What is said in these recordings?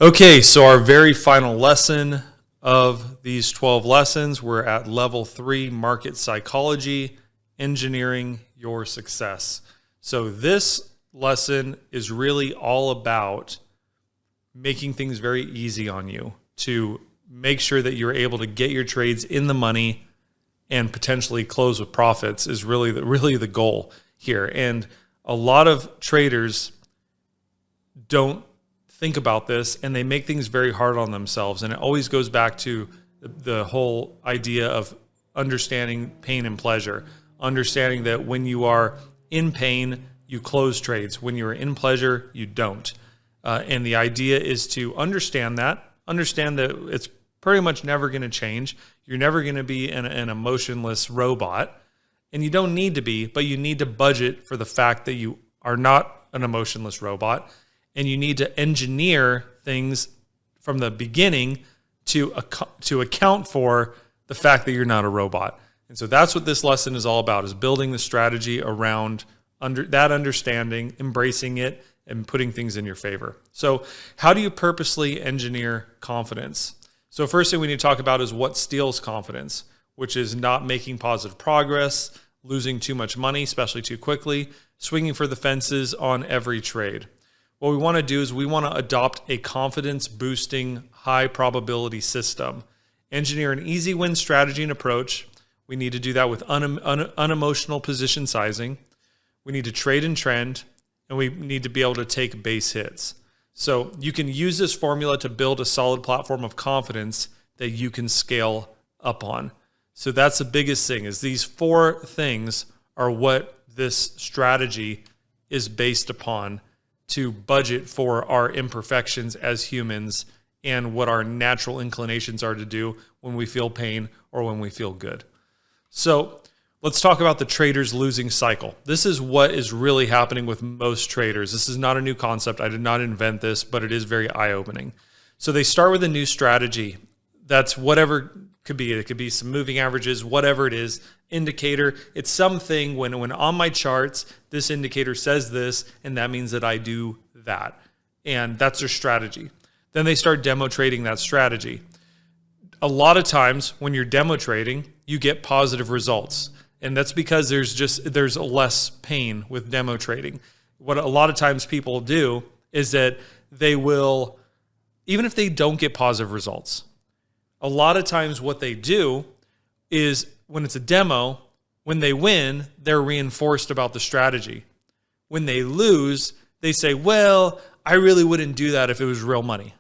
Okay, so our very final lesson of these 12 lessons, we're at level 3, market psychology, engineering your success. So this lesson is really all about making things very easy on you to make sure that you're able to get your trades in the money and potentially close with profits is really the goal here. And a lot of traders don't think about this, and they make things very hard on themselves. And it always goes back to the whole idea of understanding pain and pleasure, understanding that when you are in pain, you close trades. When you're in pleasure, you don't. And the idea is to understand that it's pretty much never going to change. You're never going to be an emotionless robot, and you don't need to be, but you need to budget for the fact that you are not an emotionless robot. And you need to engineer things from the beginning to account for the fact that you're not a robot. And so that's what this lesson is all about, is building the strategy around that understanding, embracing it, and putting things in your favor. So how do you purposely engineer confidence? So first thing we need to talk about is what steals confidence, which is not making positive progress, losing too much money, especially too quickly, swinging for the fences on every trade. What we want to do is we want to adopt a confidence-boosting, high-probability system. Engineer an easy win strategy and approach. We need to do that with unemotional position sizing. We need to trade and trend, and we need to be able to take base hits. So you can use this formula to build a solid platform of confidence that you can scale up on. So that's the biggest thing, is these 4 things are what this strategy is based upon to budget for our imperfections as humans and what our natural inclinations are to do when we feel pain or when we feel good. So let's talk about the trader's losing cycle. This is what is really happening with most traders. This is not a new concept. I did not invent this, but it is very eye-opening. So they start with a new strategy. That's whatever could be. It could be some moving averages, whatever it is, indicator. It's something when on my charts, this indicator says this, and that means that I do that. And that's their strategy. Then they start demo trading that strategy. A lot of times when you're demo trading, you get positive results. And that's because there's less pain with demo trading. What a lot of times people do is that they will, even if they don't get positive results, a lot of times what they do is when it's a demo, when they win, they're reinforced about the strategy. When they lose, they say, well, I really wouldn't do that if it was real money.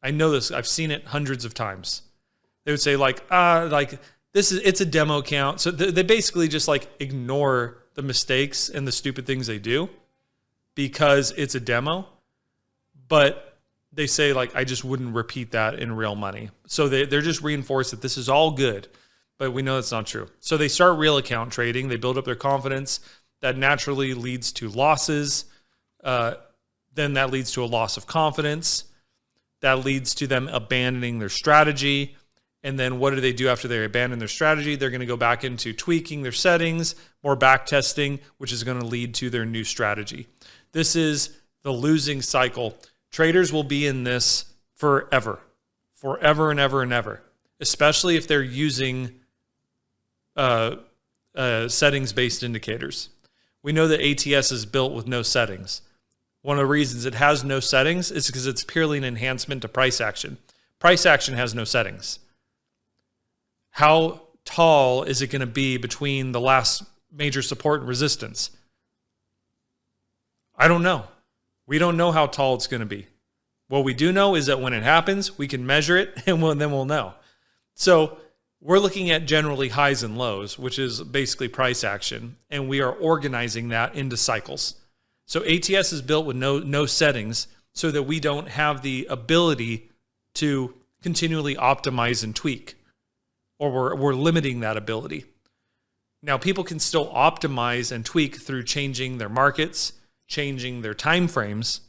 I know this. I've seen it hundreds of times. They would say it's a demo account. So they basically just ignore the mistakes and the stupid things they do because it's a demo. But they say I just wouldn't repeat that in real money. So they're just reinforced that this is all good, but we know that's not true. So they start real account trading. They build up their confidence. That naturally leads to losses. Then that leads to a loss of confidence. That leads to them abandoning their strategy. And then what do they do after they abandon their strategy? They're going to go back into tweaking their settings, more back testing, which is going to lead to their new strategy. This is the losing cycle. Traders will be in this forever and ever and ever, especially if they're using settings-based indicators. We know that ATS is built with no settings. One of the reasons it has no settings is because it's purely an enhancement to price action. Price action has no settings. How tall is it going to be between the last major support and resistance? I don't know. We don't know how tall it's going to be. What we do know is that when it happens, we can measure it, and then we'll know. So we're looking at generally highs and lows, which is basically price action, and we are organizing that into cycles. So ATS is built with no settings so that we don't have the ability to continually optimize and tweak, or we're limiting that ability. Now, people can still optimize and tweak through changing their markets, changing their time frames.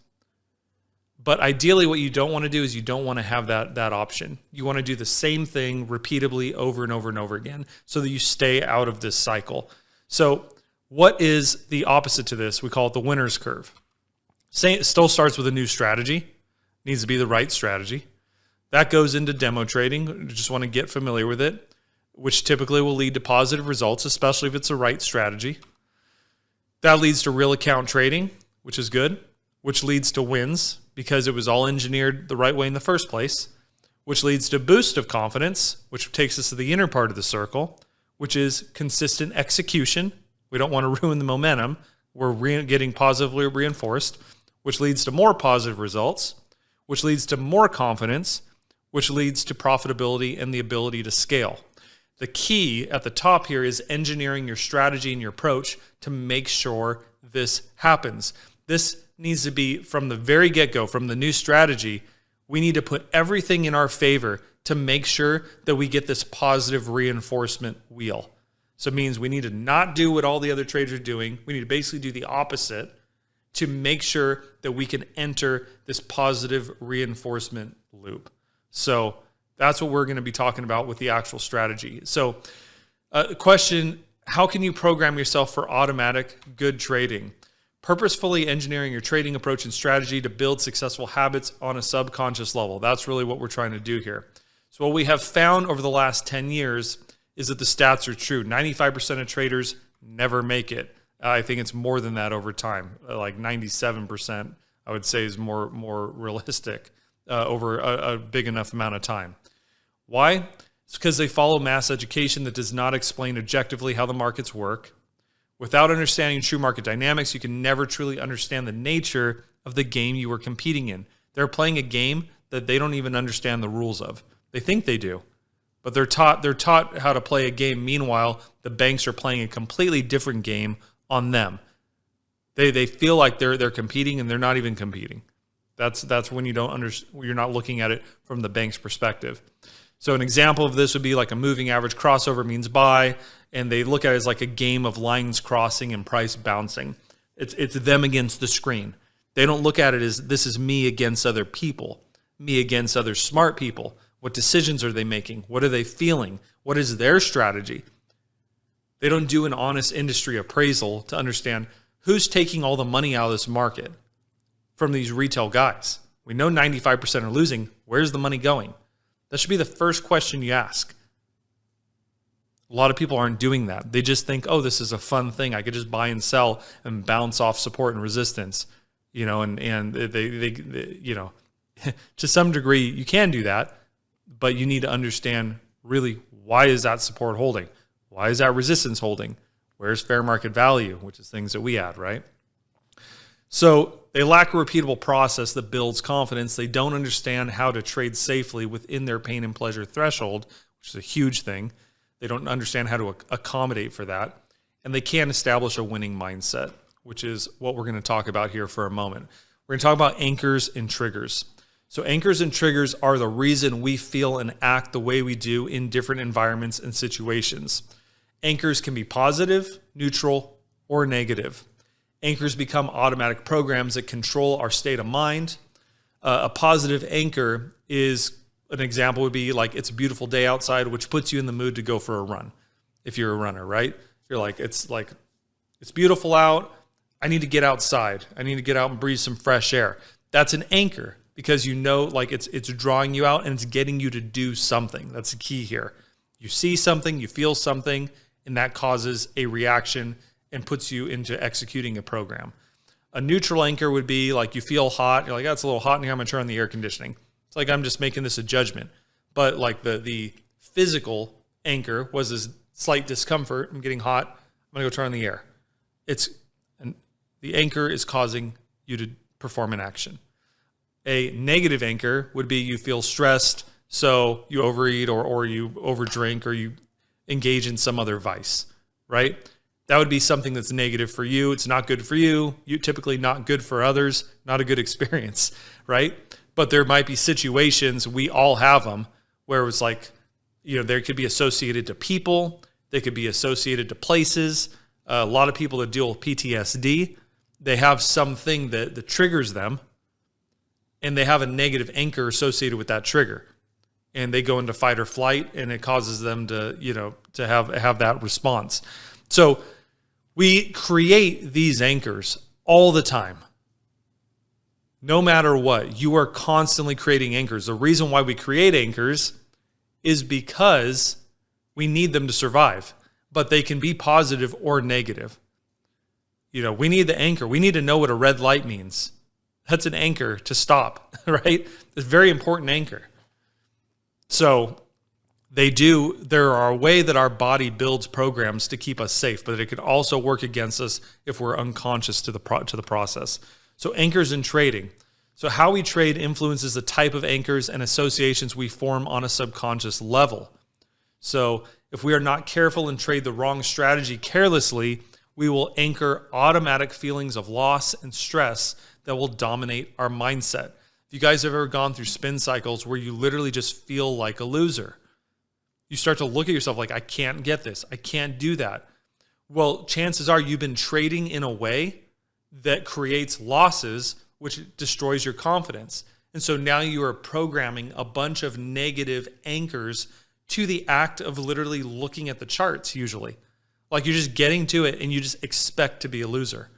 But ideally, what you don't want to do is you don't want to have that option. You want to do the same thing repeatedly over and over and over again so that you stay out of this cycle. So what is the opposite to this? We call it the winner's curve. It still starts with a new strategy. needs to be the right strategy. That goes into demo trading. You just want to get familiar with it, which typically will lead to positive results, especially if it's the right strategy. That leads to real account trading, which is good, which leads to wins because it was all engineered the right way in the first place, which leads to boost of confidence, which takes us to the inner part of the circle, which is consistent execution. We don't want to ruin the momentum. We're getting positively reinforced, which leads to more positive results, which leads to more confidence, which leads to profitability and the ability to scale. The key at the top here is engineering your strategy and your approach to make sure this happens. This needs to be from the very get-go, from the new strategy. We need to put everything in our favor to make sure that we get this positive reinforcement wheel. So it means we need to not do what all the other traders are doing. We need to basically do the opposite to make sure that we can enter this positive reinforcement loop. So that's what we're going to be talking about with the actual strategy. So question, how can you program yourself for automatic good trading? Purposefully engineering your trading approach and strategy to build successful habits on a subconscious level. That's really what we're trying to do here. So what we have found over the last 10 years is that the stats are true. 95% of traders never make it. I think it's more than that over time. Like 97%, I would say, is more realistic over a big enough amount of time. Why? It's because they follow mass education that does not explain objectively how the markets work. Without understanding true market dynamics, you can never truly understand the nature of the game you are competing in. They're playing a game that they don't even understand the rules of. They think they do, but they're taught how to play a game. Meanwhile, the banks are playing a completely different game on them. They feel like they're competing and they're not even competing. That's when you you're not looking at it from the bank's perspective. So an example of this would be like a moving average crossover means buy, and they look at it as like a game of lines crossing and price bouncing. It's them against the screen. They don't look at it as this is me against other people, me against other smart people. What decisions are they making? What are they feeling? What is their strategy? They don't do an honest industry appraisal to understand who's taking all the money out of this market from these retail guys. We know 95% are losing. Where's the money going? That should be the first question you ask. A lot of people aren't doing that. They just think, oh, this is a fun thing. I could just buy and sell and bounce off support and resistance, and they to some degree you can do that, but you need to understand really why is that support holding? Why is that resistance holding? Where's fair market value, which is things that we add, right? So they lack a repeatable process that builds confidence. They don't understand how to trade safely within their pain and pleasure threshold, which is a huge thing. They don't understand how to accommodate for that. And they can't establish a winning mindset, which is what we're going to talk about here for a moment. We're going to talk about anchors and triggers. So anchors and triggers are the reason we feel and act the way we do in different environments and situations. Anchors can be positive, neutral, or negative. Anchors become automatic programs that control our state of mind. A positive anchor is, an example would be like, it's a beautiful day outside, which puts you in the mood to go for a run. If you're a runner, right? You're like, it's beautiful out. I need to get outside. I need to get out and breathe some fresh air. That's an anchor because it's drawing you out and it's getting you to do something. That's the key here. You see something, you feel something, and that causes a reaction and puts you into executing a program. A neutral anchor would be like you feel hot. You're like, oh, it's a little hot in here. I'm going to turn on the air conditioning. It's like I'm just making this a judgment. But like the physical anchor was this slight discomfort. I'm getting hot. I'm going to go turn on the air. The anchor is causing you to perform an action. A negative anchor would be you feel stressed, so you overeat or you overdrink or you engage in some other vice, right? That would be something that's negative for you. It's not good for you. You typically not good for others, not a good experience, right? But there might be situations, we all have them, where it's like, there could be associated to people. They could be associated to places. A lot of people that deal with PTSD, they have something that triggers them, and they have a negative anchor associated with that trigger. And they go into fight or flight, and it causes them to have that response. So we create these anchors all the time. No matter what, you are constantly creating anchors. The reason why we create anchors is because we need them to survive, but they can be positive or negative. We need the anchor. We need to know what a red light means. That's an anchor to stop, right? It's a very important anchor. So there are a way that our body builds programs to keep us safe, but it could also work against us if we're unconscious to the process. So anchors in trading. So how we trade influences the type of anchors and associations we form on a subconscious level. So if we are not careful and trade the wrong strategy carelessly, we will anchor automatic feelings of loss and stress that will dominate our mindset. If you guys have ever gone through spin cycles where you literally just feel like a loser, you start to look at yourself like, I can't get this. I can't do that. Well, chances are you've been trading in a way that creates losses, which destroys your confidence. And so now you are programming a bunch of negative anchors to the act of literally looking at the charts usually. Like you're just getting to it and you just expect to be a loser.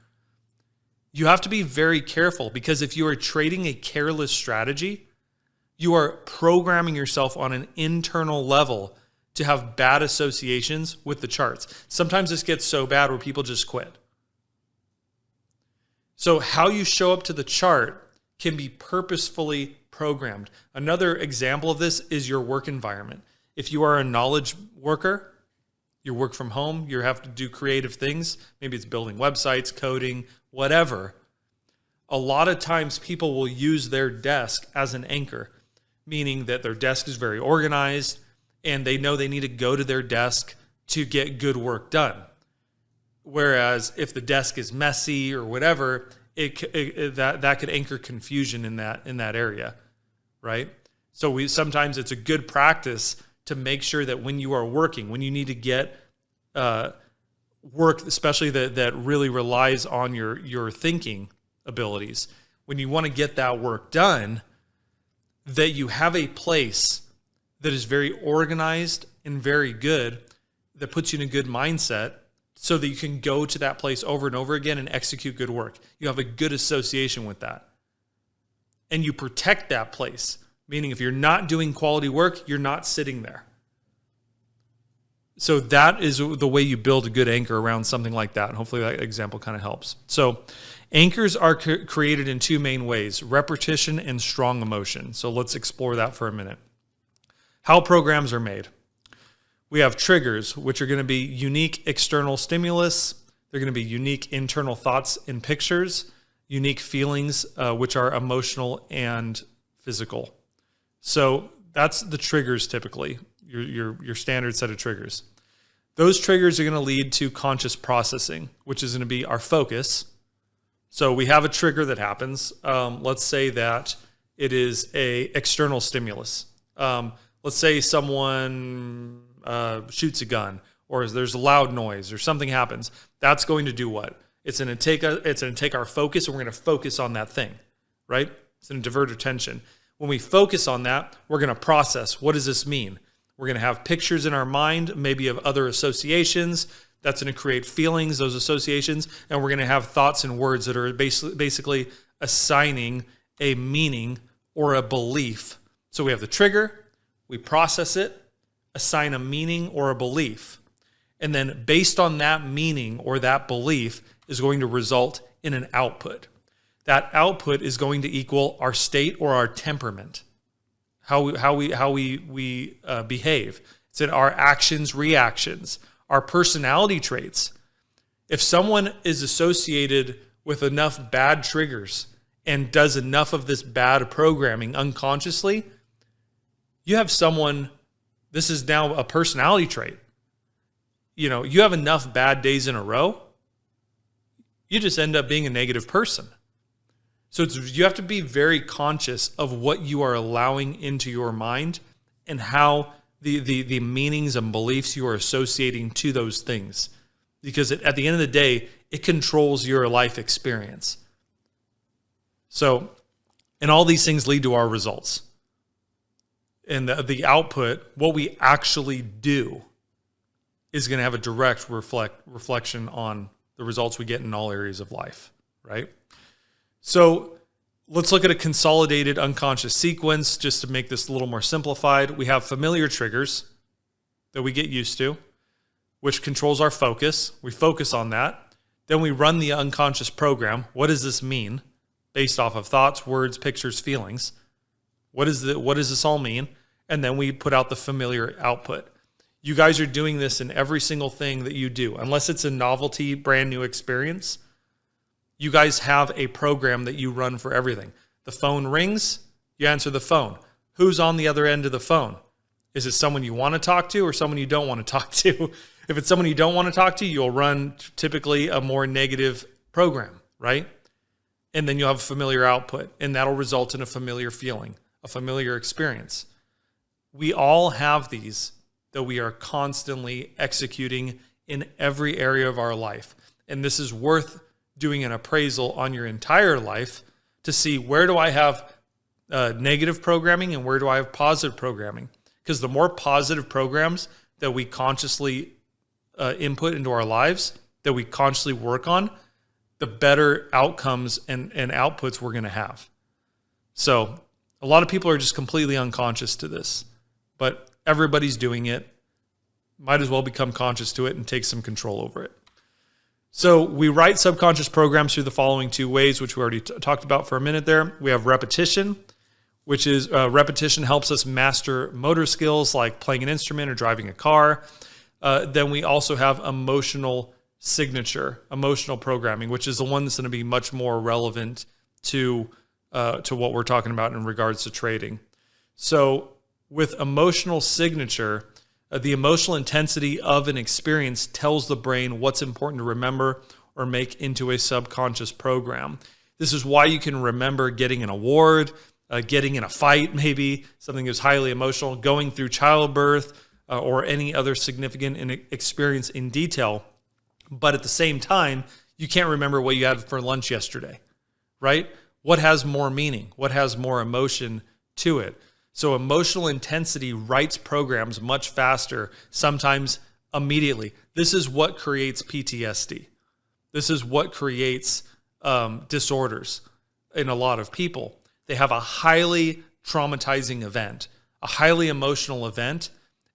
You have to be very careful because if you are trading a careless strategy, you are programming yourself on an internal level to have bad associations with the charts. Sometimes this gets so bad where people just quit. So how you show up to the chart can be purposefully programmed. Another example of this is your work environment. If you are a knowledge worker, you work from home, you have to do creative things. Maybe it's building websites, coding, whatever. A lot of times people will use their desk as an anchor, meaning that their desk is very organized and they know they need to go to their desk to get good work done. Whereas if the desk is messy or whatever, that could anchor confusion in that area, right? So sometimes it's a good practice to make sure that when you are working, when you need to get work, especially that really relies on your thinking abilities, when you want to get that work done, that you have a place that is very organized and very good, that puts you in a good mindset so that you can go to that place over and over again and execute good work. You have a good association with that. And you protect that place, meaning if you're not doing quality work, you're not sitting there. So that is the way you build a good anchor around something like that. And hopefully that example kind of helps. So anchors are created in two main ways, repetition and strong emotion. So let's explore that for a minute. How programs are made. We have triggers, which are going to be unique external stimulus. They're going to be unique internal thoughts and pictures, unique feelings, which are emotional and physical. So that's the triggers typically, your standard set of triggers. Those triggers are going to lead to conscious processing, which is going to be our focus. So we have a trigger that happens. Let's say that it is an external stimulus. Let's say someone shoots a gun, or there's a loud noise, or something happens. That's going to do what? It's going to take our focus, and we're going to focus on that thing, right? It's going to divert attention. When we focus on that, we're going to process. What does this mean? We're going to have pictures in our mind, maybe of other associations. That's going to create feelings, those associations, and we're going to have thoughts and words that are basically assigning a meaning or a belief. So we have the trigger, we process it, assign a meaning or a belief, and then based on that meaning or that belief is going to result in an output. That output is going to equal our state or our temperament, how we behave. It's in our actions, reactions, our personality traits. If someone is associated with enough bad triggers and does enough of this bad programming unconsciously, you have someone, this is now a personality trait. You have enough bad days in a row, you just end up being a negative person. So you have to be very conscious of what you are allowing into your mind and how the meanings and beliefs you are associating to those things. Because at the end of the day, it controls your life experience. So, and all these things lead to our results. And the output, what we actually do, is going to have a direct reflection on the results we get in all areas of life, right? So let's look at a consolidated unconscious sequence just to make this a little more simplified. We have familiar triggers that we get used to, which controls our focus. We focus on that. Then we run the unconscious program. What does this mean? Based off of thoughts, words, pictures, feelings. What does this all mean? And then we put out the familiar output. You guys are doing this in every single thing that you do. Unless it's a novelty, brand new experience, you guys have a program that you run for everything. The phone rings, you answer the phone. Who's on the other end of the phone? Is it someone you want to talk to or someone you don't want to talk to? If it's someone you don't want to talk to, you'll run typically a more negative program, right? And then you'll have a familiar output, and that'll result in a familiar feeling, a familiar experience. We all have these that we are constantly executing in every area of our life. And this is worth doing an appraisal on your entire life to see, where do I have negative programming and where do I have positive programming? Because the more positive programs that we consciously input into our lives, that we consciously work on, the better outcomes and outputs we're going to have. So a lot of people are just completely unconscious to this, but everybody's doing it. Might as well become conscious to it and take some control over it. So we write subconscious programs through the following two ways, which we already talked about for a minute there. We have repetition, which is repetition helps us master motor skills like playing an instrument or driving a car. Then we also have emotional signature, emotional programming, which is the one that's going to be much more relevant to what we're talking about in regards to trading. So with emotional signature, the emotional intensity of an experience tells the brain what's important to remember or make into a subconscious program. This is why you can remember getting an award, getting in a fight, maybe something that's highly emotional, going through childbirth, or any other significant experience in detail. But at the same time, you can't remember what you had for lunch yesterday, right? What has more meaning? What has more emotion to it? So emotional intensity writes programs much faster, sometimes immediately. This is what creates PTSD. This is what creates disorders in a lot of people. They have a highly traumatizing event, a highly emotional event,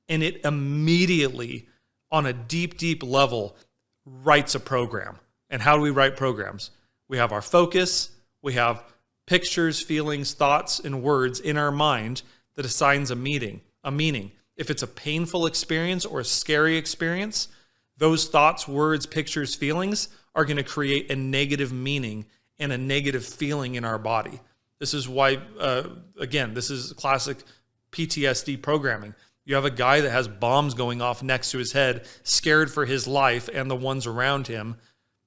and it immediately, on a deep, deep level, writes a program. And how do we write programs? We have our focus, we have pictures, feelings, thoughts, and words in our mind that assigns a meaning. If it's a painful experience or a scary experience, those thoughts, words, pictures, feelings are going to create a negative meaning and a negative feeling in our body. This is why, again, this is classic PTSD programming. You have a guy that has bombs going off next to his head, scared for his life and the ones around him.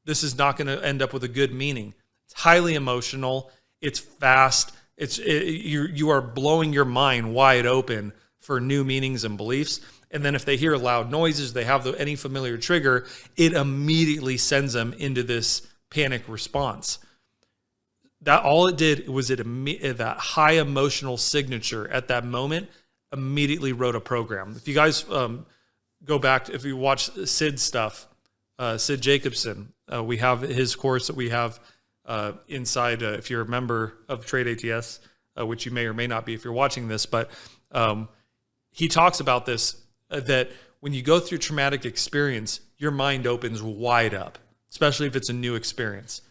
This is not going to end up with a good meaning. It's highly emotional. It's fast. You are blowing your mind wide open for new meanings and beliefs. And then if they hear loud noises, they have any familiar trigger, it immediately sends them into this panic response. That all it did was that high emotional signature at that moment immediately wrote a program. If you guys go back, if you watch Sid's stuff, Sid Jacobson, we have his course that we have inside, if you're a member of Trade ATS, which you may or may not be if you're watching this, but he talks about this, that when you go through traumatic experience, your mind opens wide up, especially if it's a new experience.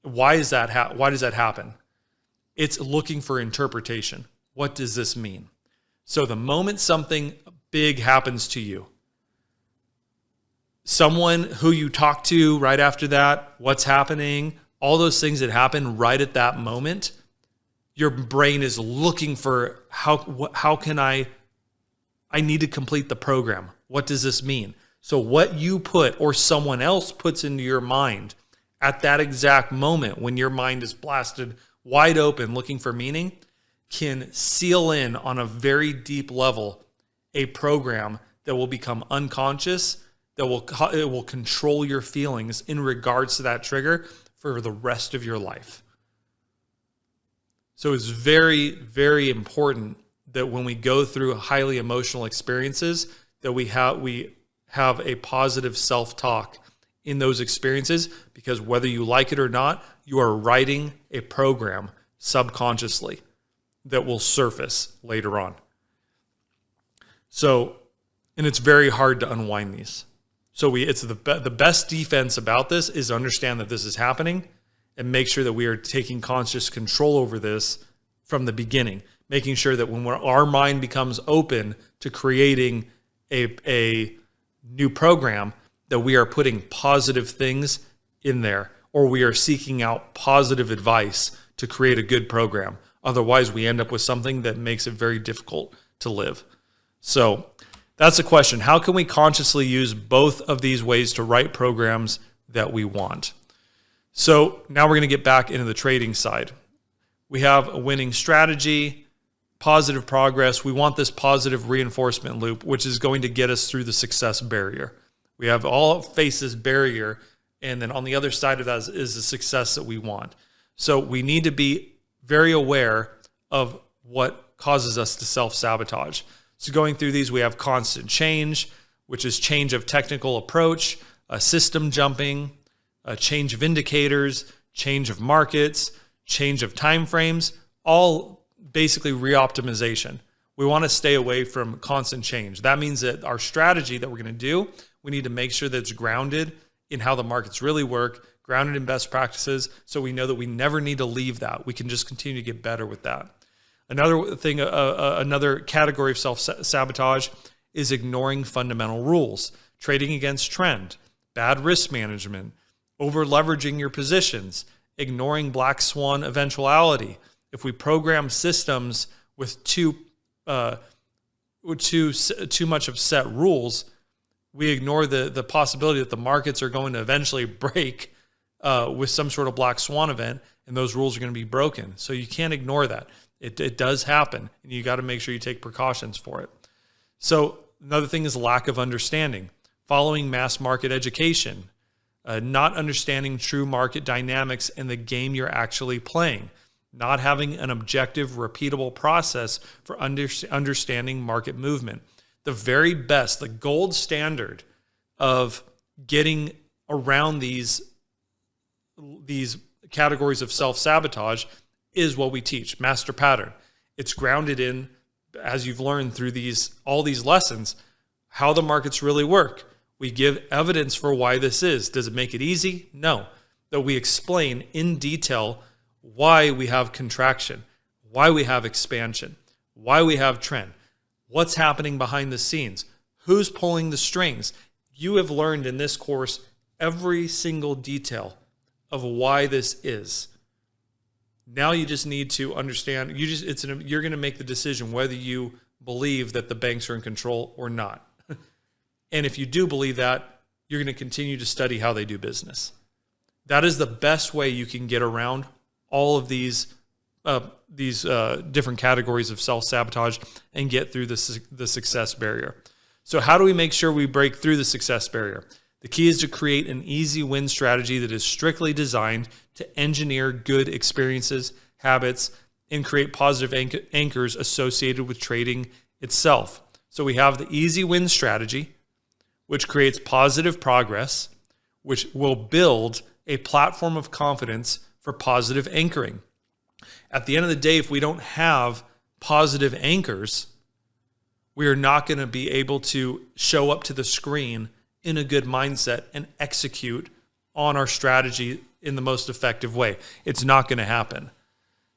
Why does that happen? It's looking for interpretation. What does this mean? So the moment something big happens to you, someone who you talk to right after that, what's happening, all those things that happen right at that moment, your brain is looking for how can I need to complete the program. What does this mean? So what you put or someone else puts into your mind at that exact moment when your mind is blasted wide open looking for meaning can seal in on a very deep level a program that will become unconscious, that it will control your feelings in regards to that trigger for the rest of your life. So it's very, very important that when we go through highly emotional experiences, that we have a positive self-talk in those experiences, because whether you like it or not, you are writing a program subconsciously that will surface later on. So, and it's very hard to unwind these. So it's the best defense about this is understand that this is happening and make sure that we are taking conscious control over this from the beginning, making sure that when our mind becomes open to creating a new program, that we are putting positive things in there, or we are seeking out positive advice to create a good program. Otherwise, we end up with something that makes it very difficult to live. So that's the question. How can we consciously use both of these ways to write programs that we want? So now we're going to get back into the trading side. We have a winning strategy, positive progress. We want this positive reinforcement loop, which is going to get us through the success barrier. We have all face this barrier, and then on the other side of that is the success that we want. So we need to be very aware of what causes us to self-sabotage. So going through these, we have constant change, which is change of technical approach, system jumping, a change of indicators, change of markets, change of time frames, all basically re-optimization. We want to stay away from constant change. That means that our strategy that we're going to do, we need to make sure that it's grounded in how the markets really work, grounded in best practices, so we know that we never need to leave that. We can just continue to get better with that. Another thing, another category of self-sabotage is ignoring fundamental rules, trading against trend, bad risk management, over-leveraging your positions, ignoring black swan eventuality. If we program systems with too much of set rules, we ignore the possibility that the markets are going to eventually break with some sort of black swan event, and those rules are going to be broken. So you can't ignore that. It does happen, and you got to make sure you take precautions for it. So another thing is lack of understanding, following mass market education, not understanding true market dynamics and the game you're actually playing, not having an objective, repeatable process for understanding market movement. The very best, the gold standard of getting around these categories of self-sabotage is what we teach, master pattern. It's grounded in, as you've learned through all these lessons, how the markets really work. We give evidence for why this is. Does it make it easy? No. That we explain in detail why we have contraction, why we have expansion, why we have trend, what's happening behind the scenes, who's pulling the strings. You have learned in this course every single detail of why this is. Now you just need to understand, you're going to make the decision whether you believe that the banks are in control or not. And if you do believe that, you're going to continue to study how they do business. That is the best way you can get around all of these different categories of self-sabotage and get through the success barrier. So how do we make sure we break through the success barrier? The key is to create an easy win strategy that is strictly designed to engineer good experiences, habits, and create positive anchors associated with trading itself. So we have the easy win strategy, which creates positive progress, which will build a platform of confidence for positive anchoring. At the end of the day, if we don't have positive anchors, we are not going to be able to show up to the screen in a good mindset and execute on our strategy in the most effective way. It's not going to happen.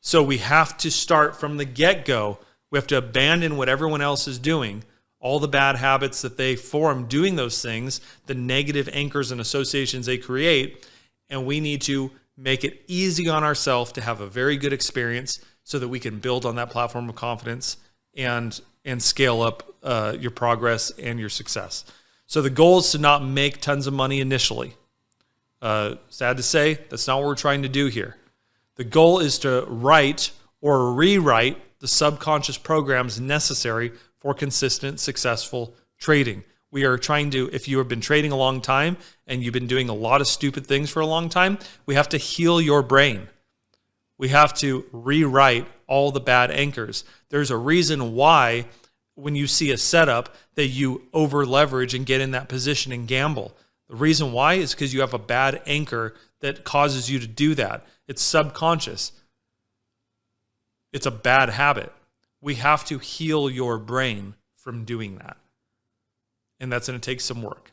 So we have to start from the get-go. We have to abandon what everyone else is doing, all the bad habits that they form doing those things, the negative anchors and associations they create, and we need to make it easy on ourselves to have a very good experience so that we can build on that platform of confidence and scale up your progress and your success. So the goal is to not make tons of money initially. Sad to say, that's not what we're trying to do here. The goal is to write or rewrite the subconscious programs necessary for consistent, successful trading. We are trying to, if you have been trading a long time and you've been doing a lot of stupid things for a long time, we have to heal your brain. We have to rewrite all the bad anchors. There's a reason why when you see a setup that you over leverage and get in that position and gamble. The reason why is because you have a bad anchor that causes you to do that. It's subconscious. It's a bad habit. We have to heal your brain from doing that. And that's going to take some work.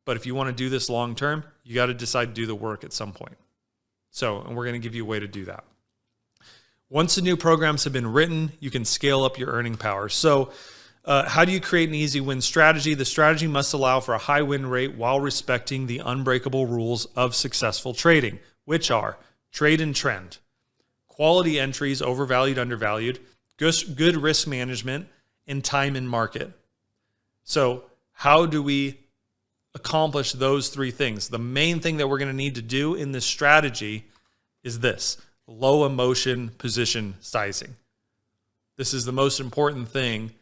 But if you want to do this long term, you got to decide to do the work at some point. So, and we're going to give you a way to do that. Once the new programs have been written, you can scale up your earning power. So, how do you create an easy win strategy? The strategy must allow for a high win rate while respecting the unbreakable rules of successful trading, which are trade and trend, quality entries, overvalued, undervalued, good risk management, and time in market. So how do we accomplish those three things? The main thing that we're going to need to do in this strategy is this: low emotion position sizing. This is the most important thing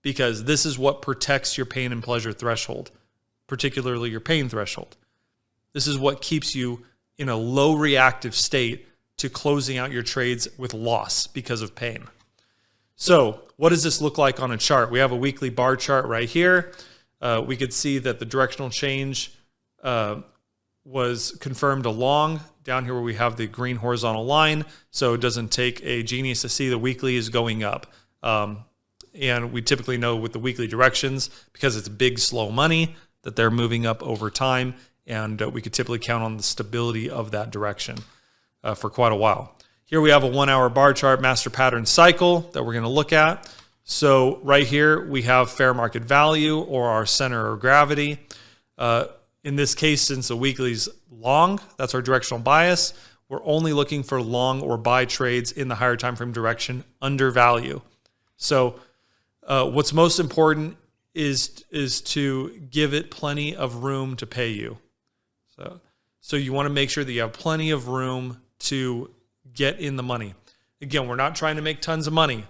because this is what protects your pain and pleasure threshold, particularly your pain threshold. This is what keeps you in a low reactive state to closing out your trades with loss because of pain. So what does this look like on a chart? We have a weekly bar chart right here. We could see that the directional change was confirmed along down here where we have the green horizontal line. So it doesn't take a genius to see the weekly is going up. And we typically know with the weekly directions, because it's big, slow money, that they're moving up over time. And we could typically count on the stability of that direction for quite a while. Here we have a 1 hour bar chart master pattern cycle that we're going to look at. So right here we have fair market value, or our center of gravity. In this case, since the weekly's long, that's our directional bias. We're only looking for long or buy trades in the higher time frame direction under value. So what's most important is to give it plenty of room to pay you. So you want to make sure that you have plenty of room to get in the money. Again, we're not trying to make tons of money.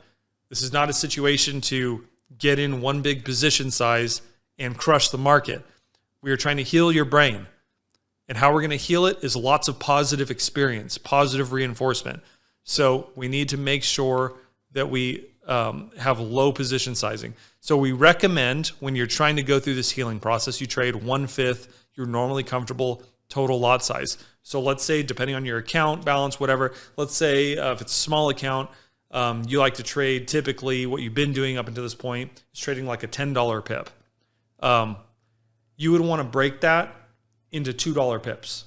This is not a situation to get in one big position size and crush the market. We are trying to heal your brain. And how we're going to heal it is lots of positive experience, positive reinforcement. So we need to make sure that we have low position sizing. So we recommend when you're trying to go through this healing process, you trade 1/5 your normally comfortable total lot size. So let's say, depending on your account balance, whatever, let's say if it's a small account, you like to trade typically what you've been doing up until this point is trading like a $10 pip. You would want to break that into $2 pips.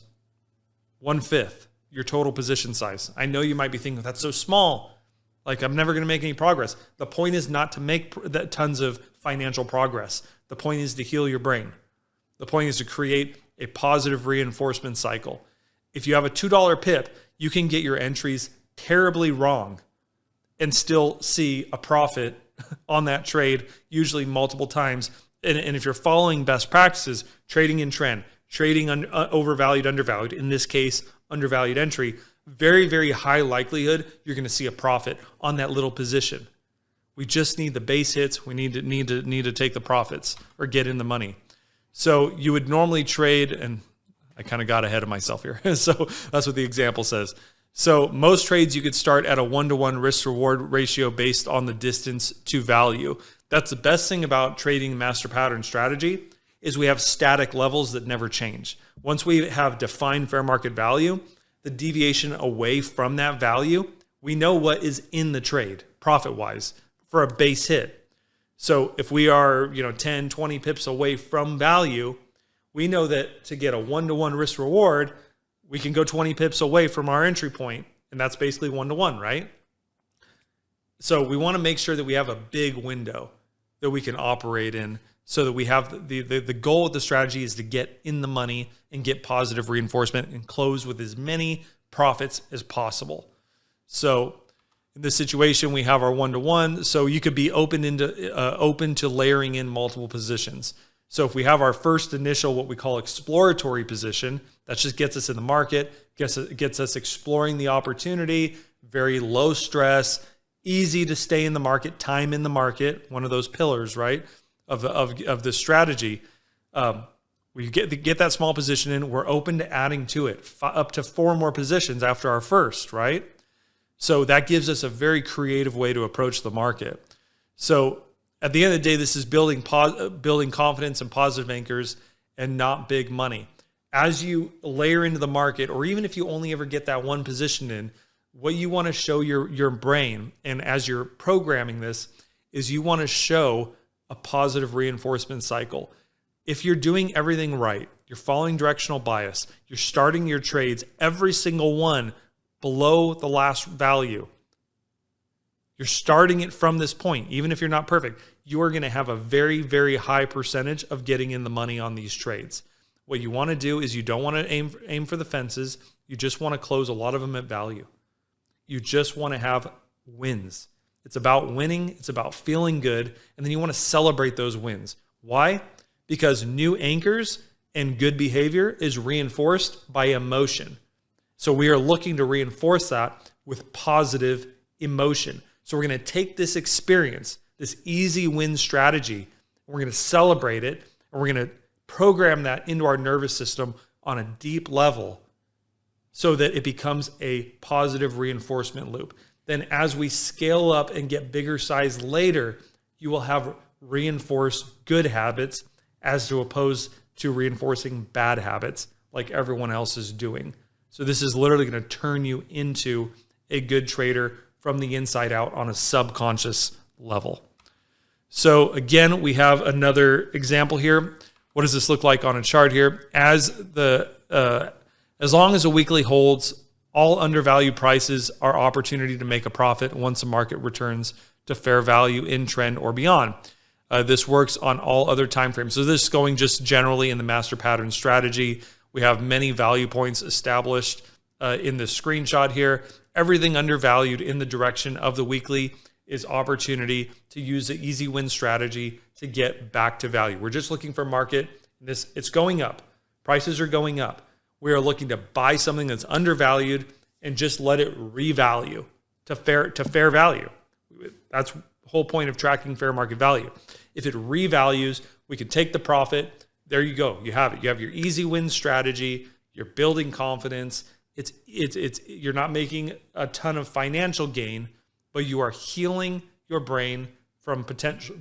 1/5 your total position size. I know you might be thinking, that's so small. Like, I'm never going to make any progress. The point is not to make tons of financial progress. The point is to heal your brain. The point is to create a positive reinforcement cycle. If you have a $2 pip, you can get your entries terribly wrong and still see a profit on that trade, usually multiple times. And if you're following best practices, trading in trend, trading overvalued, undervalued, in this case, undervalued entry, very, very high likelihood you're going to see a profit on that little position. We just need the base hits. We need to take the profits or get in the money. So you would normally trade, and I kind of got ahead of myself here. So that's what the example says. So most trades you could start at a 1-to-1 risk-reward ratio based on the distance to value. That's the best thing about trading master pattern strategy is we have static levels that never change. Once we have defined fair market value, the deviation away from that value, we know what is in the trade profit-wise for a base hit. So if we are 10, 20 pips away from value, we know that to get a 1-to-1 risk reward, we can go 20 pips away from our entry point, and that's basically 1-to-1, right? So we want to make sure that we have a big window that we can operate in so that we have the goal of the strategy is to get in the money and get positive reinforcement and close with as many profits as possible. So in this situation, we have our 1-to-1. So you could be open to layering in multiple positions. So if we have our first initial, what we call exploratory position, that just gets us in the market, gets us exploring the opportunity, very low stress, easy to stay in the market, time in the market, one of those pillars, right, of the strategy. We get that small position in, we're open to adding to it, up to 4 more positions after our first, right? So that gives us a very creative way to approach the market. So at the end of the day, this is building confidence and positive anchors and not big money. As you layer into the market, or even if you only ever get that one position in, what you want to show your brain, and as you're programming this, is you want to show a positive reinforcement cycle. If you're doing everything right, you're following directional bias, you're starting your trades, every single one below the last value, you're starting it from this point, even if you're not perfect, you are going to have a very, very high percentage of getting in the money on these trades. What you want to do is you don't want to aim for the fences. You just want to close a lot of them at value. You just want to have wins. It's about winning. It's about feeling good. And then you want to celebrate those wins. Why? Because new anchors and good behavior is reinforced by emotion. So we are looking to reinforce that with positive emotion. So we're going to take this experience, this easy win strategy, and we're going to celebrate it, and we're going to program that into our nervous system on a deep level so that it becomes a positive reinforcement loop. Then as we scale up and get bigger size later, you will have reinforced good habits as to opposed to reinforcing bad habits like everyone else is doing. So this is literally going to turn you into a good trader from the inside out on a subconscious level. So again, we have another example here. What does this look like on a chart here? As long as a weekly holds, all undervalued prices are opportunity to make a profit once the market returns to fair value in trend or beyond. This works on all other time frames. So this is going just generally in the master pattern strategy. We have many value points established in this screenshot here. Everything undervalued in the direction of the weekly is opportunity to use the easy win strategy to get back to value. We're just looking for market. It's going up. Prices are going up. We are looking to buy something that's undervalued and just let it revalue to fair value. That's the whole point of tracking fair market value. If it revalues, we can take the profit. There you go. You have it. You have your easy win strategy. You're building confidence. You're not making a ton of financial gain, but you are healing your brain from potential.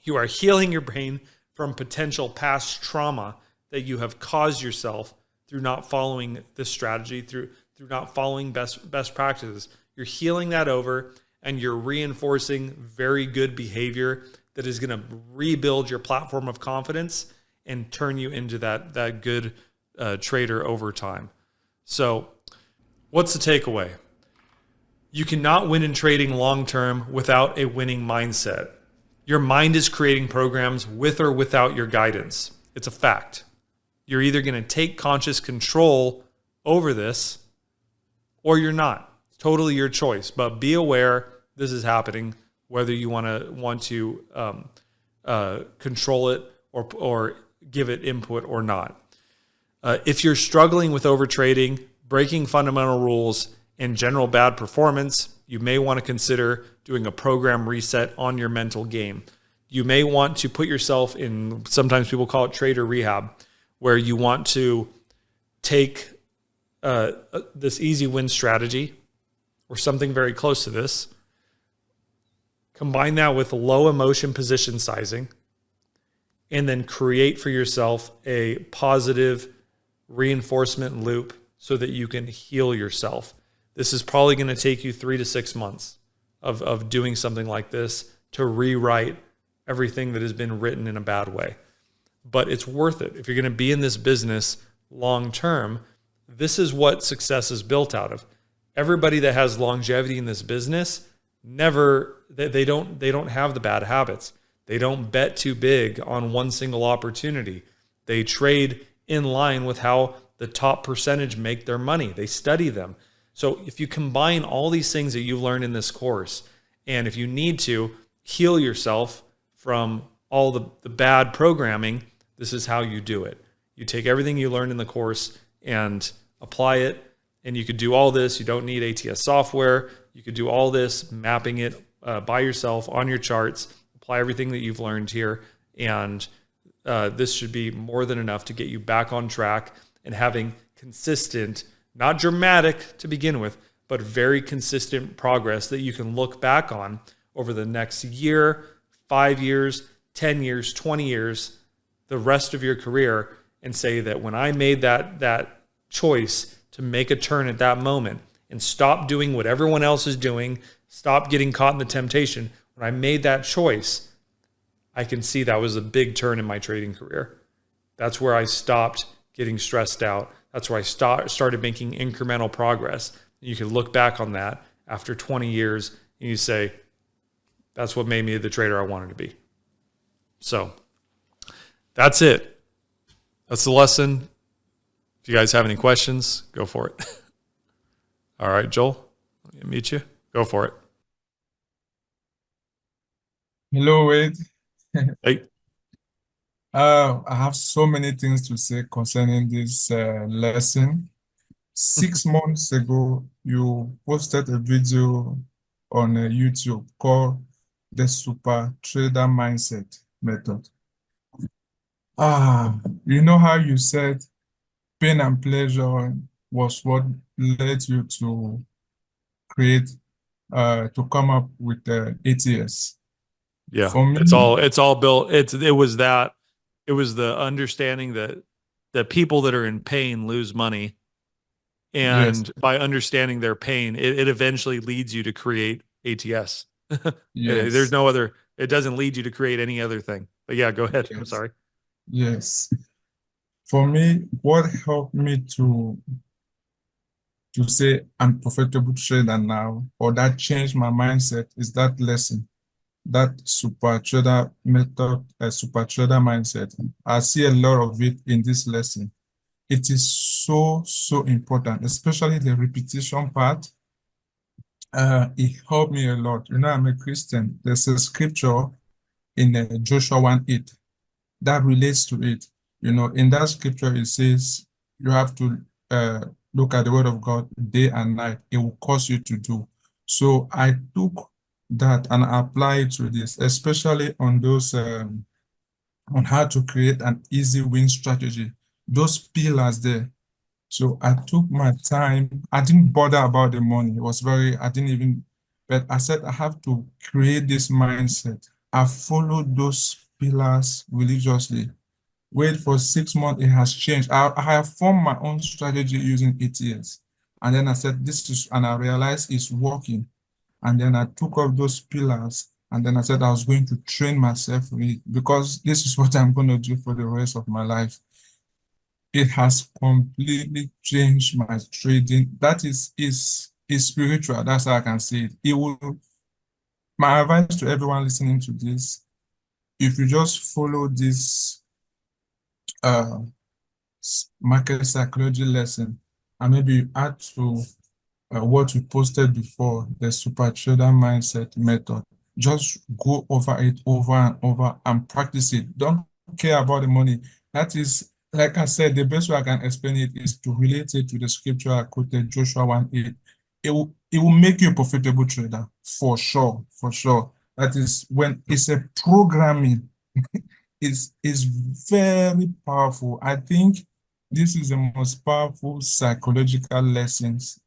You are healing your brain from potential past trauma that you have caused yourself through not following this strategy, through not following best practices. You're healing that over, and you're reinforcing very good behavior that is going to rebuild your platform of confidence and turn you into that good trader over time. So what's the takeaway? You cannot win in trading long-term without a winning mindset. Your mind is creating programs with or without your guidance. It's a fact. You're either going to take conscious control over this or you're not. It's totally your choice. But be aware this is happening, whether you want to control it or give it input or not. If you're struggling with overtrading, breaking fundamental rules, and general bad performance, you may want to consider doing a program reset on your mental game. You may want to put yourself in, sometimes people call it trader rehab, where you want to take this easy win strategy or something very close to this, combine that with low emotion position sizing, and then create for yourself a positive reinforcement loop so that you can heal yourself. This is probably going to take you 3 to 6 months of doing something like this to rewrite everything that has been written in a bad way. But it's worth it. If you're going to be in this business long term, this is what success is built out of. Everybody that has longevity in this business they don't have the bad habits. They don't bet too big on one single opportunity. They trade in line with how the top percentage make their money. They study them. So if you combine all these things that you've learned in this course, and if you need to heal yourself from all the bad programming, this is how you do it. You take everything you learned in the course and apply it, and you could do all this. You don't need ATS software. You could do all this, mapping it by yourself on your charts, apply everything that you've learned here, and this should be more than enough to get you back on track and having consistent, not dramatic to begin with, but very consistent progress that you can look back on over the next year, 5 years, 10 years, 20 years, the rest of your career, and say that when I made that choice to make a turn at that moment and stop doing what everyone else is doing, stop getting caught in the temptation. When I made that choice, I can see that was a big turn in my trading career. That's where I stopped getting stressed out. That's where I started making incremental progress. You can look back on that after 20 years and you say, that's what made me the trader I wanted to be. So that's it. That's the lesson. If you guys have any questions, go for it. All right, Joel, let me meet you. Go for it. Hello, Wade. Hey. I have so many things to say concerning this lesson. 6 months ago, you posted a video on YouTube called the Super Trader Mindset Method. You know how you said pain and pleasure was what led you to create, to come up with the ATS. Yeah, For me, it's all built. It was the understanding that people that are in pain lose money. yes, And by understanding their pain, it eventually leads you to create ATS. There's yes, no other, it doesn't lead you to create any other thing. But yeah, go ahead. I'm yes, sorry. yes. For me, what helped me to say I'm profitable trader now, or that changed my mindset, is that lesson, that super trader method, super trader mindset. I see a lot of it in this lesson. It is so important, especially the repetition part. It helped me a lot. You know, I'm a Christian. There's a scripture in Joshua 1:8 that relates to it. You know, in that scripture, it says you have to look at the word of God day and night. It will cause you to do. So I took that and applied to this, especially on those on how to create an easy win strategy. Those pillars there. So I took my time. I didn't bother about the money. It was I didn't even, but I said I have to create this mindset. I followed those pillars religiously. Wait for 6 months, it has changed. I have formed my own strategy using ETS. And then I said, this is, and I realized it's working. And then I took up those pillars. And then I said I was going to train myself with it because this is what I'm going to do for the rest of my life. It has completely changed my trading. That is spiritual. That's how I can see it. It will, my advice to everyone listening to this, if you just follow this uh market psychology lesson, and maybe you add to what we posted before, the super trader mindset method. Just go over it over and over and practice it. Don't care about the money. That is, like I said, the best way I can explain it is to relate it to the scripture I quoted, Joshua 1:8. It will make you a profitable trader for sure, for sure. That is when it's a programming, is very powerful. I think this is the most powerful psychological lessons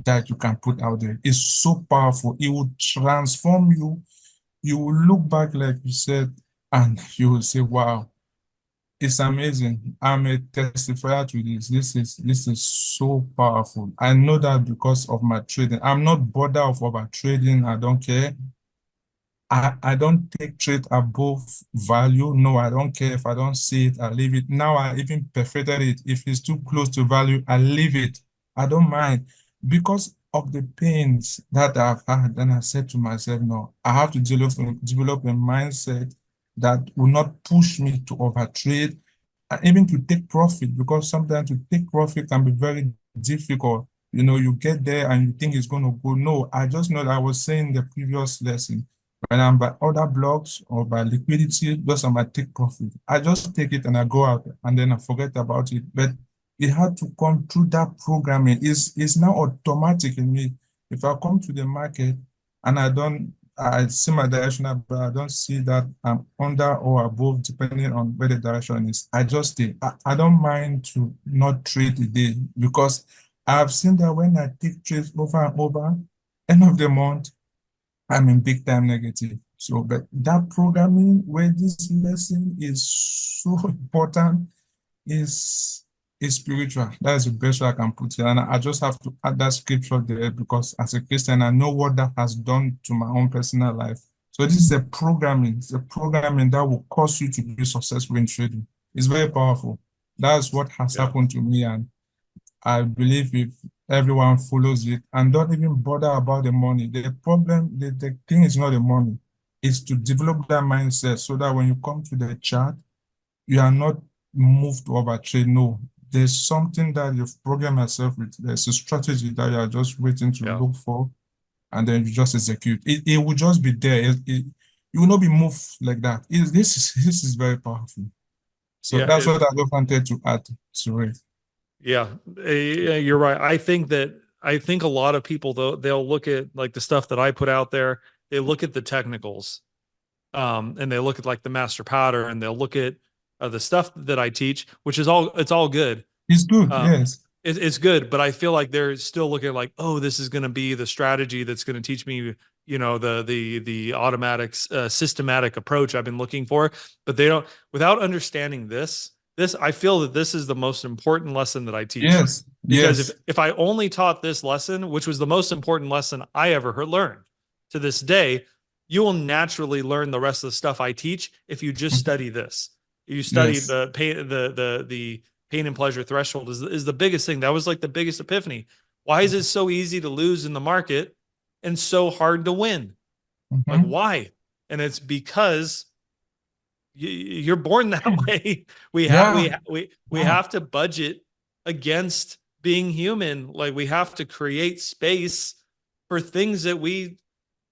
that you can put out there. It's so powerful. It will transform you. You will look back, like you said, and you will say, wow, it's amazing. I'm a testifier to this. This is so powerful. I know that because of my trading. I'm not bothered of over trading. I don't care. I don't take trade above value. No, I don't care if I don't see it, I leave it. Now I even perfected it. If it's too close to value, I leave it. I don't mind because of the pains that I've had. Then I said to myself, no, I have to develop a mindset that will not push me to overtrade and even to take profit, because sometimes to take profit can be very difficult. You know, you get there and you think it's going to go. No, I just know that I was saying in the previous lesson, when I'm by other blocks or by liquidity, those are my take profit. I just take it and I go out and then I forget about it. But it had to come through that programming. It's now automatic in me. If I come to the market and I see my directional, but I don't see that I'm under or above, depending on where the direction is. I just stay. I don't mind to not trade the day because I've seen that when I take trades over and over, end of the month, I'm in big time negative. So, but that programming where this lesson is so important is It's spiritual. That is the best way I can put it. And I just have to add that scripture there because as a Christian, I know what that has done to my own personal life. So this is a programming. It's a programming that will cause you to be successful in trading. It's very powerful. That's what has Yeah. happened to me. And I believe if everyone follows it and don't even bother about the money, the problem, the thing is not the money. It's to develop that mindset so that when you come to the chart, you are not moved to overtrade. No, there's something that you've programmed yourself with. There's a strategy that you are just waiting to Yeah. look for, and then you just execute. It will just be there. You will not be moved like that. This is very powerful. So Yeah. that's what I just wanted to add to it. Yeah, you're right. I think a lot of people though they'll look at like the stuff that I put out there. They look at the technicals, and they look at like the master pattern, and they'll look at the stuff that I teach, which is all it's all good. It's good. Um, Yes. it's good, but I feel like they're still looking like, oh, this is going to be the strategy that's going to teach me, you know, the automatic systematic approach I've been looking for. But they don't, without understanding this I feel that this is the most important lesson that I teach, Yes. because Yes. if I only taught this lesson, which was the most important lesson I ever learned to this day, you will naturally learn the rest of the stuff I teach if you just study this. You study Yes. the pain, the pain and pleasure threshold is the biggest thing. That was like the biggest epiphany. Why is it so easy to lose in the market and so hard to win? Like Mhm. why? And it's because you're born that way. Yeah. We Yeah. have to budget against being human. Like we have to create space for things that we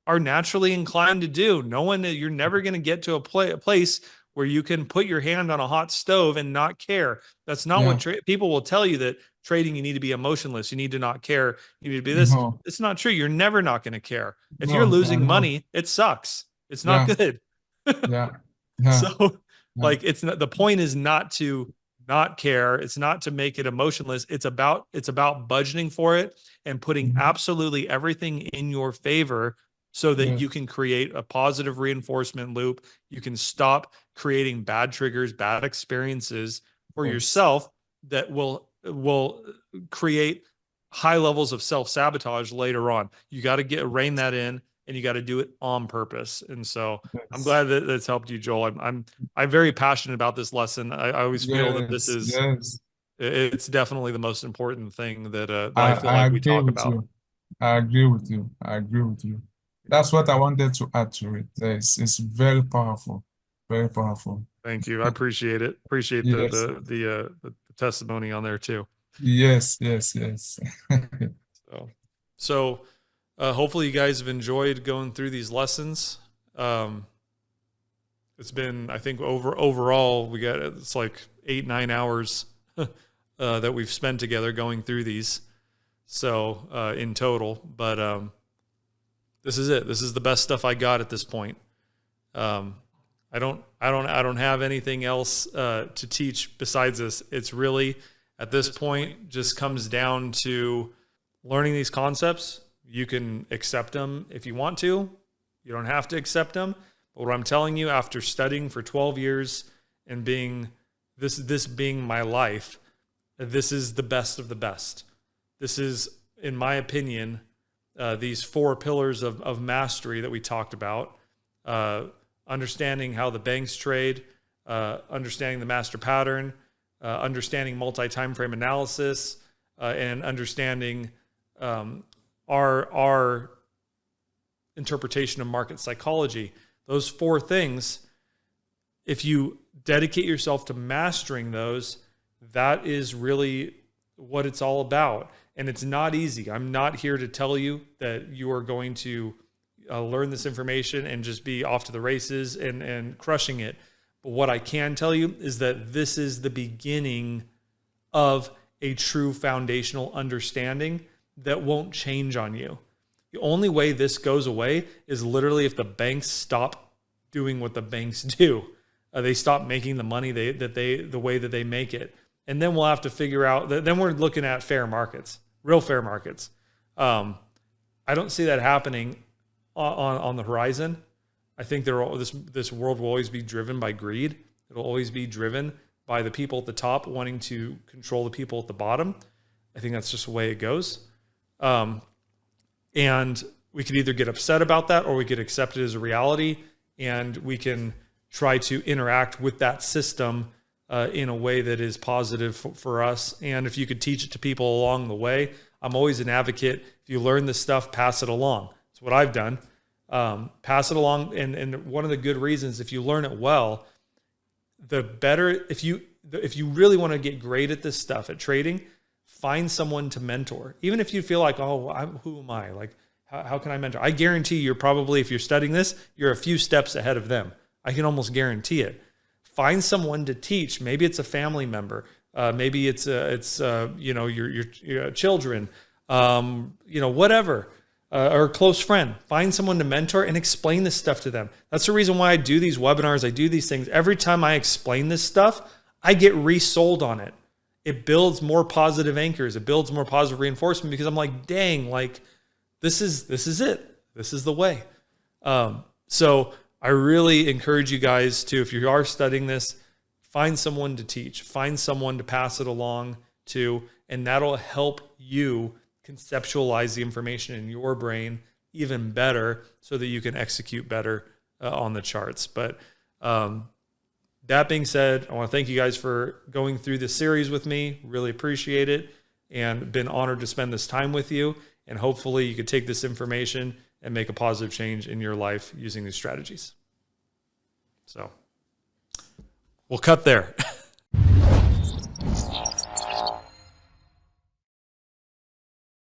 are naturally inclined to do. No one, you're never going to get to a place where you can put your hand on a hot stove and not care. That's not Yeah. what people will tell you, that trading, you need to be emotionless. You need to not care. You need to be this. No. It's not true. You're never not going to care. If you're No. losing No. money, it sucks. It's not Yeah. good. Yeah. Yeah. So Yeah. like it's not, the point is not to not care. It's not to make it emotionless. It's about budgeting for it and putting Mhm. absolutely everything in your favor so that you Yes. can create a positive reinforcement loop. You can stop creating bad triggers, bad experiences for Yes. yourself that will create high levels of self-sabotage later on. You got to get rein that in, and you got to do it on purpose. And so I'm Yes. glad that that's helped you, Joel. I'm very passionate about this lesson. I always feel that this Yes. is Yes. it's definitely the most important thing that I feel I like we agree talk with about. you. I agree with you. I agree with you. That's what I wanted to add to it. It's very powerful. Very powerful. Thank you. I appreciate it. Appreciate Yes. the testimony on there too. Yes. Yes. Yes. So, so hopefully you guys have enjoyed going through these lessons. Um, it's been, I think, overall we got it's like 8-9 hours that we've spent together going through these. So in total, but this is it. This is the best stuff I got at this point. Um, I don't have anything else to teach besides this. It's really at this point just comes down to learning these concepts. You can accept them if you want to. You don't have to accept them. But what I'm telling you, after studying for 12 years and being this being my life, this is the best of the best. This is, in my opinion, these 4 pillars of mastery that we talked about. Understanding how the banks trade, understanding the master pattern, understanding multi-time frame analysis, and understanding our interpretation of market psychology. Those 4 things, if you dedicate yourself to mastering those, that is really what it's all about. And it's not easy. I'm not here to tell you that you are going to learn this information and just be off to the races and crushing it. But what I can tell you is that this is the beginning of a true foundational understanding that won't change on you. The only way this goes away is literally if the banks stop doing what the banks do. They stop making the money the way that they make it. And then we'll have to figure out, then we're looking at fair markets, real fair markets. I don't see that happening on the horizon. I think this world will always be driven by greed. It'll always be driven by the people at the top wanting to control the people at the bottom. I think that's just the way it goes. And we could either get upset about that or we could accept it as a reality, and we can try to interact with that system in a way that is positive for us. And if you could teach it to people along the way, I'm always an advocate. If you learn this stuff, pass it along. That's what I've done. Pass it along. And one of the good reasons, if you learn it well, the better. If you really want to get great at this stuff, at trading, find someone to mentor. Even if you feel like, oh, who am I? Like, how can I mentor? I guarantee you're probably, if you're studying this, you're a few steps ahead of them. I can almost guarantee it. Find someone to teach. Maybe it's a family member. Maybe it's your children. Whatever. Or a close friend. Find someone to mentor and explain this stuff to them. That's the reason why I do these webinars. I do these things. Every time I explain this stuff, I get resold on it. It builds more positive anchors. It builds more positive reinforcement, because I'm like, dang, like this is it. This is the way. So I really encourage you guys to, if you are studying this, find someone to teach, find someone to pass it along to, and that'll help you conceptualize the information in your brain even better so that you can execute better on the charts. But that being said, I want to thank you guys for going through this series with me. Really appreciate it, and been honored to spend this time with you. And hopefully you could take this information and make a positive change in your life using these strategies. So we'll cut there.